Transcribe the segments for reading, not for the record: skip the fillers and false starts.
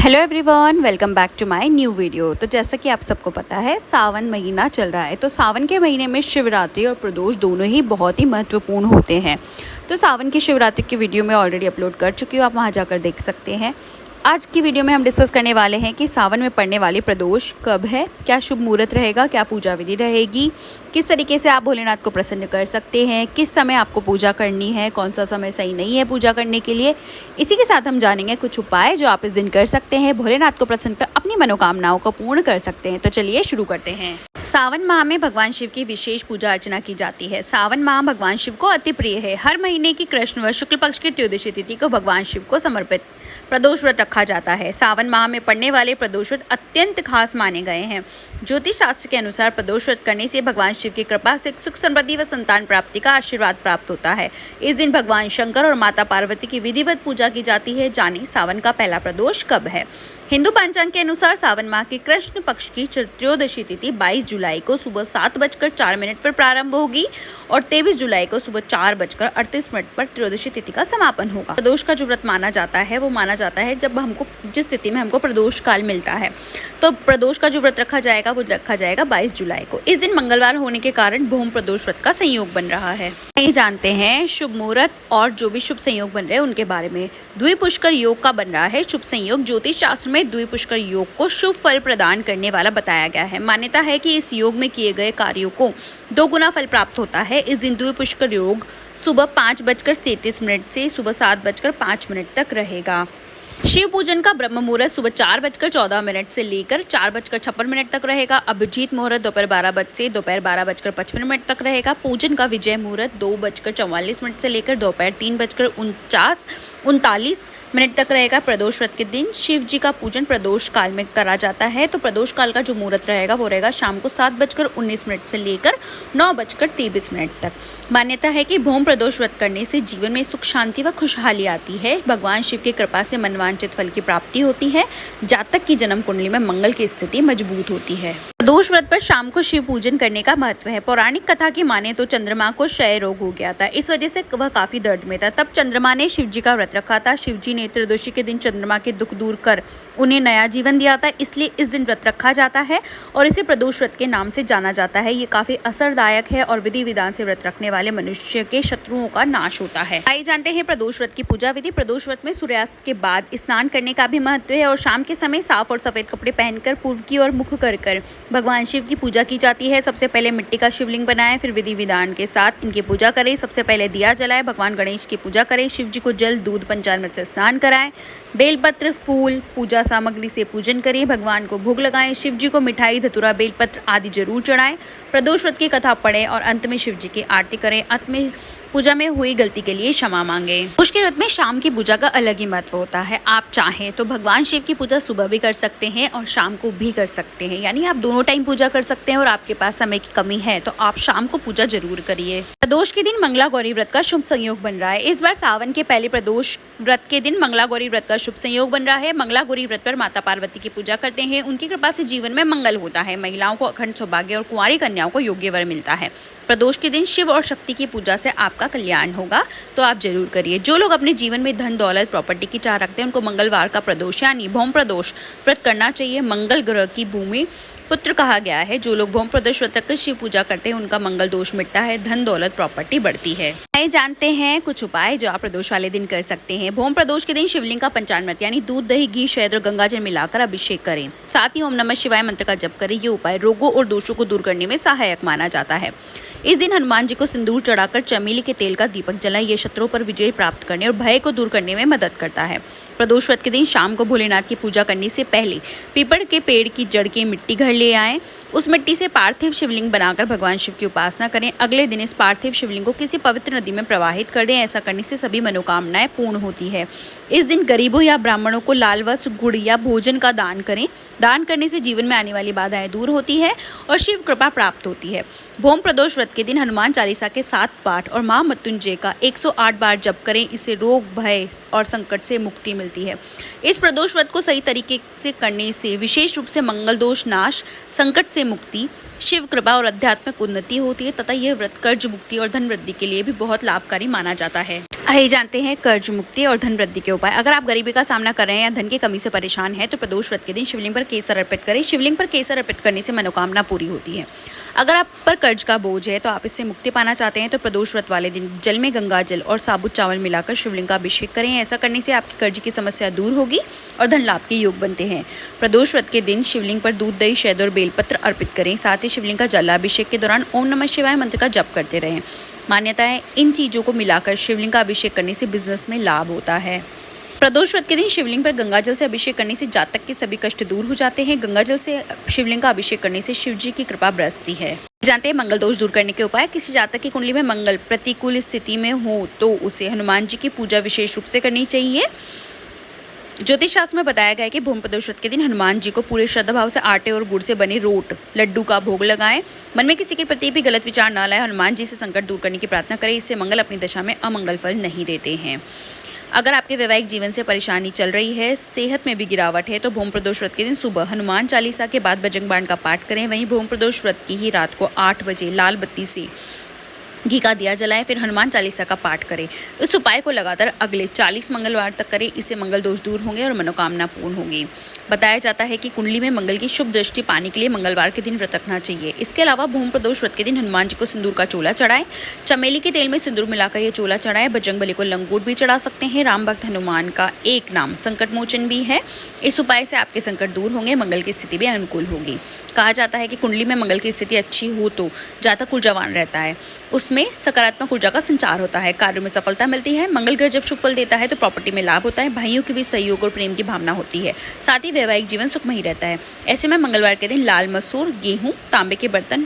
Hello everyone, welcome back to my new video. तो जैसा कि आप सबको पता है, सावन महीना चल रहा है। तो सावन के महीने में शिवरात्रि और प्रदोष दोनों ही बहुत ही महत्वपूर्ण होते हैं। तो सावन की शिवरात्रि की वीडियो मैं ऑलरेडी अपलोड कर चुकी हूँ, आप वहाँ जाकर देख सकते हैं। आज की वीडियो में हम डिस्कस करने वाले हैं कि सावन में पड़ने वाली प्रदोष कब है, क्या शुभ मुहूर्त रहेगा, क्या पूजा विधि रहेगी, किस तरीके से आप भोलेनाथ को प्रसन्न कर सकते हैं, किस समय आपको पूजा करनी है, कौन सा समय सही नहीं है पूजा करने के लिए। इसी के साथ हम जानेंगे कुछ उपाय जो आप इस दिन कर सकते हैं, भोलेनाथ को प्रसन्न कर अपनी मनोकामनाओं को पूर्ण कर सकते हैं। तो चलिए शुरू करते हैं। सावन माह में भगवान शिव की विशेष पूजा अर्चना की जाती है। सावन माह भगवान शिव को अति प्रिय है। हर महीने की कृष्ण व शुक्ल पक्ष की त्रयोदशी तिथि को भगवान शिव को समर्पित प्रदोष व्रत रखा जाता है। सावन माह में पड़ने वाले प्रदोष व्रत अत्यंत खास माने गए हैं। ज्योतिष शास्त्र के अनुसार प्रदोष व्रत करने से भगवान शिव की कृपा से सुख समृद्धि व संतान प्राप्ति का आशीर्वाद प्राप्त होता है। इस दिन भगवान शंकर और माता पार्वती की विधिवत पूजा की जाती है। जाने सावन का पहला प्रदोष कब है। हिंदू पंचांग के अनुसार सावन माह की कृष्ण पक्ष की त्रयोदशी तिथि 22 जुलाई को सुबह 7:04 पर प्रारंभ होगी और 23 जुलाई को सुबह 4:38 पर त्रयोदशी तिथि का समापन होगा। प्रदोष का जो व्रत माना जाता है वो माना जाता है जब हमको जिस स्थिति में हमको प्रदोष काल मिलता है। तो प्रदोष का जो व्रत रखा जाएगा वो रखा जाएगा 22 जुलाई को। इस दिन मंगलवार होने के कारण भूम प्रदोष व्रत का संयोग बन रहा है। ये जानते हैं शुभ मुहूर्त और जो भी शुभ संयोग बन रहे हैं उनके बारे में। द्विपुष्कर योग का बन रहा है शुभ संयोग। ज्योतिष शास्त्र में द्विपुष्कर योग को शुभ फल प्रदान करने वाला बताया गया है। मान्यता है कि इस योग में किए गए कार्यों को 2 गुना फल प्राप्त होता है। इस दिन द्विपुष्कर योग सुबह 5:37 से सुबह 7:05 तक रहेगा। शिव पूजन का ब्रह्म मुहूर्त सुबह 4:14 से लेकर 4:56 तक रहेगा। अभिजीत मुहूर्त दोपहर 12 बजे से दोपहर 12:55 तक रहेगा। पूजन का विजय मुहूर्त 2:44 से लेकर दोपहर 3:39 तक रहेगा। प्रदोष व्रत के दिन शिव जी का पूजन प्रदोष काल में करा जाता है। तो प्रदोष काल का जो मुहूर्त रहेगा वो रहेगा शाम को 7:19 से लेकर 9:23 तक। मान्यता है कि भूम प्रदोष व्रत करने से जीवन में सुख शांति व खुशहाली आती है। भगवान शिव की कृपा से मनवांछित फल की प्राप्ति होती है। जातक की जन्म कुंडली में मंगल की स्थिति मजबूत होती है। प्रदोष व्रत पर शाम को शिव पूजन करने का महत्व है। पौराणिक कथा की माने तो चंद्रमा को क्षय रोग हो गया था। इस वजह से वह काफी दर्द में था। तब चंद्रमा ने शिव जी का व्रत रखा था। शिव जी ने त्रयोदशी के दिन चंद्रमा के दुख दूर कर उन्हें नया जीवन दिया था। इसलिए इस दिन व्रत रखा जाता है और इसे प्रदोष व्रत के नाम से जाना जाता है। ये काफी असरदायक है और विधि विधान से व्रत रखने वाले मनुष्य के शत्रुओं का नाश होता है। आइए जानते हैं प्रदोष व्रत की पूजा विधि। प्रदोष व्रत में सूर्यास्त के बाद स्नान करने का भी महत्व है और शाम के समय साफ और सफेद कपड़े पहनकर पूर्व की ओर मुख कर भगवान शिव की पूजा की जाती है। सबसे पहले मिट्टी का शिवलिंग बनाएं, फिर विधि विधान के साथ इनकी पूजा करें। सबसे पहले दिया जलाएं, भगवान गणेश की पूजा करें, शिव जी को जल दूध पंचामृत से स्नान कराएं, बेलपत्र फूल पूजा सामग्री से पूजन करें, भगवान को भोग लगाएं, शिव जी को मिठाई धतूरा बेलपत्र आदि जरूर चढ़ाएं, प्रदोष व्रत की कथा पढ़ें और अंत में शिव जी की आरती करें। अंत में पूजा में हुई गलती के लिए क्षमा मांगे। उसके व्रत में शाम की पूजा का अलग ही महत्व होता है। आप चाहें तो भगवान शिव की पूजा सुबह भी कर सकते हैं और शाम को भी कर सकते हैं, यानी आप दोनों टाइम पूजा कर सकते हैं। और आपके पास समय की कमी है तो आप शाम को पूजा जरूर करिए। प्रदोष के दिन मंगला गौरी व्रत का शुभ संयोग बन रहा है। इस बार सावन के पहले प्रदोष व्रत के दिन मंगला गौरी व्रत का शुभ संयोग बन रहा है। मंगला गौरी व्रत पर माता पार्वती की पूजा करते हैं। उनकी कृपा से जीवन में मंगल होता है। महिलाओं को अखंड सौभाग्य और कुंवारी कन्याओं को योग्य वर मिलता है। प्रदोष के दिन शिव और शक्ति की पूजा से आपका कल्याण होगा, तो आप जरूर करिए। जो लोग अपने जीवन में धन दौलत प्रॉपर्टी की चाह रखते हैं उनको मंगलवार का प्रदोष यानी भौम प्रदोष व्रत करना चाहिए। मंगल ग्रह की भूमि पुत्र कहा गया है। जो लोग भौम प्रदोष व्रत कर शिव पूजा करते हैं उनका मंगल दोष मिटता है, धन दौलत प्रॉपर्टी बढ़ती है। आइए जानते हैं कुछ उपाय जो आप प्रदोष वाले दिन कर सकते हैं। भौम प्रदोष के दिन शिवलिंग का पंचामृत यानी दूध दही घी शहद और गंगाजल मिलाकर अभिषेक करें। साथ ही ओम नमः शिवाय मंत्र का जप करें। ये उपाय रोगों और दोषों को दूर करने में सहायक माना जाता है। इस दिन हनुमान जी को सिंदूर चढ़ाकर चमेली के तेल का दीपक जलाएं। ये शत्रुओं पर विजय प्राप्त करने और भय को दूर करने में मदद करता है। प्रदोष व्रत के दिन शाम को भोलेनाथ की पूजा करने से पहले पीपल के पेड़ की जड़ की मिट्टी घर ले आएं। उस मिट्टी से पार्थिव शिवलिंग बनाकर भगवान शिव की उपासना करें। अगले दिन इस पार्थिव शिवलिंग को किसी पवित्र नदी में प्रवाहित कर दें। ऐसा करने से सभी मनोकामनाएं पूर्ण होती है। इस दिन गरीबों या ब्राह्मणों को लाल वस्त्र गुड़ या भोजन का दान करें। दान करने से जीवन में आने वाली बाधाएं दूर होती है और शिव कृपा प्राप्त होती है। भौम प्रदोष व्रत के दिन हनुमान चालीसा के 7 पाठ और मां मृत्युंजय का 108 बार जप करें। इससे रोग भय और संकट से मुक्ति मिलती है। इस प्रदोष व्रत को सही तरीके से करने से विशेष रूप से मंगल दोष नाश, संकट से मुक्ति, शिव कृपा और आध्यात्मिक उन्नति होती है तथा यह व्रत कर्ज मुक्ति और धन वृद्धि के लिए भी बहुत लाभकारी माना जाता है। आइए जानते हैं कर्ज मुक्ति और धन वृद्धि के उपाय। अगर आप गरीबी का सामना कर रहे हैं या धन की कमी से परेशान हैं तो प्रदोष व्रत के दिन शिवलिंग पर केसर अर्पित करें। शिवलिंग पर केसर अर्पित करने से मनोकामना पूरी होती है। अगर आप पर कर्ज का बोझ है तो आप इससे मुक्ति पाना चाहते हैं तो प्रदोष व्रत वाले दिन जल में गंगा जल और साबुत चावल मिलाकर शिवलिंग का अभिषेक करें। ऐसा करने से आपकी कर्ज की समस्या दूर होगी और धन लाभ के योग बनते हैं। प्रदोष व्रत के दिन शिवलिंग पर दूध, दही, शहद और बेलपत्र अर्पित करें। साथ ही शिवलिंग का जलाभिषेक के दौरान ओम नमः शिवाय मंत्र का जप करते रहें। मान्यता है इन चीज़ों को मिलाकर शिवलिंग का अभिषेक करने से बिजनेस में लाभ होता है। प्रदोष व्रत के दिन शिवलिंग पर गंगाजल से अभिषेक करने से जातक के सभी कष्ट दूर हो जाते हैं। गंगाजल से शिवलिंग का अभिषेक करने से शिव जी की कृपा बरसती है। जानते हैं मंगल दोष दूर करने के उपाय। किसी जातक की कुंडली में मंगल प्रतिकूल स्थिति में हो तो उसे हनुमान जी की पूजा विशेष रूप से करनी चाहिए। ज्योतिष शास्त्र में बताया गया है कि भूमि प्रदोष व्रत के दिन हनुमान जी को पूरे श्रद्धा भाव से आटे और गुड़ से बने रोट लड्डू का भोग लगाएं। मन में किसी के प्रति भी गलत विचार न लाएं। हनुमान जी से संकट दूर करने की प्रार्थना करें। इससे मंगल अपनी दशा में अमंगल फल नहीं देते हैं। अगर आपके वैवाहिक जीवन से परेशानी चल रही है, सेहत में भी गिरावट है तो भूमि प्रदोष व्रत के दिन सुबह हनुमान चालीसा के बाद बजरंग बाण का पाठ करें। वहीं भूमि प्रदोष व्रत की ही रात को 8 बजे लाल बत्ती से घी का दिया जलाएं, फिर हनुमान चालीसा का पाठ करें। इस उपाय को लगातार अगले 40 मंगलवार तक करें। इससे मंगल दोष दूर होंगे और मनोकामना पूर्ण होगी। बताया जाता है कि कुंडली में मंगल की शुभ दृष्टि पाने के लिए मंगलवार के दिन व्रत रखना चाहिए। इसके अलावा भूमि प्रदोष व्रत के दिन हनुमान जी को सिंदूर का चोला चढ़ाएं। चमेली के तेल में सिंदूर मिलाकर यह चोला चढ़ाएं। बजरंगबली को लंगोट भी चढ़ा सकते हैं। राम भक्त हनुमान का एक नाम संकट मोचन भी है। इस उपाय से आपके संकट दूर होंगे, मंगल की स्थिति भी अनुकूल होगी। कहा जाता है कि कुंडली में मंगल की स्थिति अच्छी हो तो जातक ऊर्जावान रहता है, उसमें सकारात्मक ऊर्जा का संचार होता है, कार्यों में सफलता मिलती है। मंगल ग्रह जब शुभ फल देता है तो प्रॉपर्टी में लाभ होता है। भाइयों के बीच सहयोग और प्रेम की भावना होती है। साथ ही वैवाहिक जीवन सुखमय रहता है। ऐसे में मंगलवार के दिन लाल मसूर, गेहूं, तांबे के बर्तन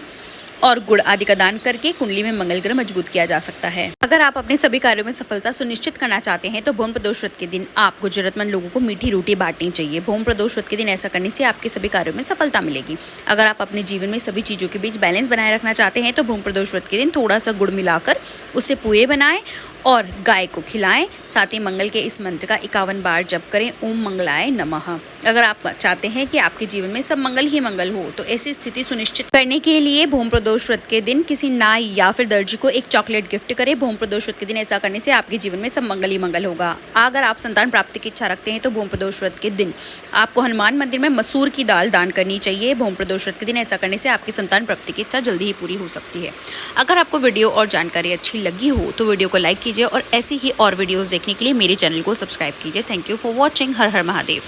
और गुड़ आदि का दान करके कुंडली में मंगल ग्रह मजबूत किया जा सकता है। अगर आप अपने सभी कार्यों में सफलता सुनिश्चित करना चाहते हैं तो भूमि प्रदोष व्रत के दिन आपको जरूरतमंद लोगों को मीठी रोटी बांटनी चाहिए। भूमि प्रदोष व्रत के दिन ऐसा करने से आपके सभी कार्यों में सफलता मिलेगी। अगर आप अपने जीवन में सभी चीजों के बीच बैलेंस बनाए रखना चाहते हैं तो भूमि प्रदोष व्रत के दिन थोड़ा सा गुड़ मिलाकर उससे पुए बनाएं और गाय को खिलाएं। साथ ही मंगल के इस मंत्र का 51 बार जप करें, ओम मंगलाय नमः। अगर आप चाहते हैं कि आपके जीवन में सब मंगल ही मंगल हो तो ऐसी स्थिति सुनिश्चित करने के लिए भूमि प्रदोष व्रत के दिन किसी नाई या फिर दर्जी को एक चॉकलेट गिफ्ट करें। भूमि प्रदोष व्रत के दिन ऐसा करने से आपके जीवन में सब मंगल ही मंगल होगा। अगर आप संतान प्राप्ति की इच्छा रखते हैं तो भूमि प्रदोष व्रत के दिन आपको हनुमान मंदिर में मसूर की दाल दान करनी चाहिए। भूमि प्रदोष व्रत के दिन ऐसा करने से आपकी संतान प्राप्ति की इच्छा जल्दी ही पूरी हो सकती है। अगर आपको वीडियो और जानकारी अच्छी लगी हो तो वीडियो को लाइक कीजिए और ऐसी ही और वीडियोस देखने के लिए मेरे चैनल को सब्सक्राइब कीजिए। Thank you for watching. Her her Mahadev.